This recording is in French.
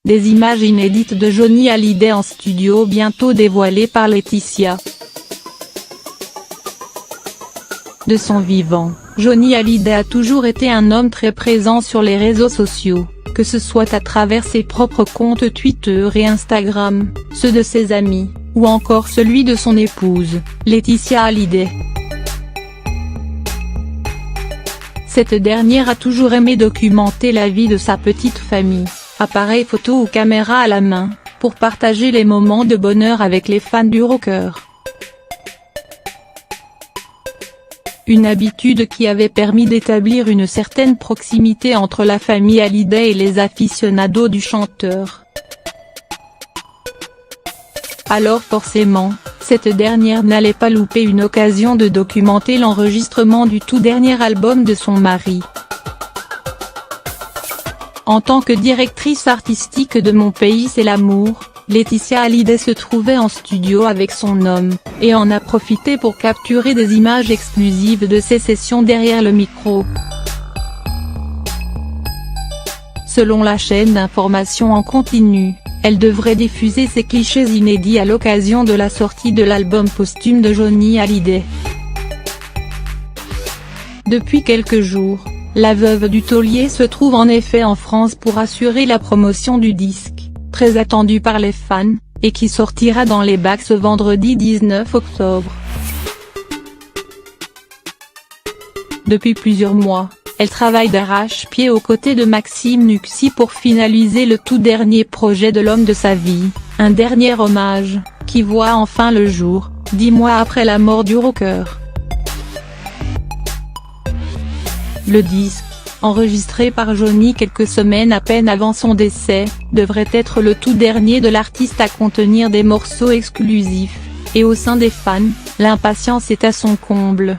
des images inédites de Johnny Hallyday en studio bientôt dévoilées par Laetitia. De son vivant, Johnny Hallyday a toujours été un homme très présent sur les réseaux sociaux, que ce soit à travers ses propres comptes Twitter et Instagram, ceux de ses amis, ou encore celui de son épouse, Laetitia Hallyday. Cette dernière a toujours aimé documenter la vie de sa petite famille, appareil photo ou caméra à la main, pour partager les moments de bonheur avec les fans du rocker. Une habitude qui avait permis d'établir une certaine proximité entre la famille Hallyday et les aficionados du chanteur. Alors forcément, cette dernière n'allait pas louper une occasion de documenter l'enregistrement du tout dernier album de son mari. En tant que directrice artistique de Mon pays c'est l'amour, Laetitia Hallyday se trouvait en studio avec son homme, et en a profité pour capturer des images exclusives de ses sessions derrière le micro. Selon la chaîne d'information en continu, elle devrait diffuser ses clichés inédits à l'occasion de la sortie de l'album posthume de Johnny Hallyday. Depuis quelques jours, la veuve du taulier se trouve en effet en France pour assurer la promotion du disque, très attendu par les fans, et qui sortira dans les bacs ce vendredi 19 octobre. Depuis plusieurs mois, elle travaille d'arrache-pied aux côtés de Maxime Nuxi pour finaliser le tout dernier projet de l'homme de sa vie, un dernier hommage, qui voit enfin le jour, 10 mois après la mort du rocker. Le disque, enregistré par Johnny quelques semaines à peine avant son décès, devrait être le tout dernier de l'artiste à contenir des morceaux exclusifs, et au sein des fans, l'impatience est à son comble.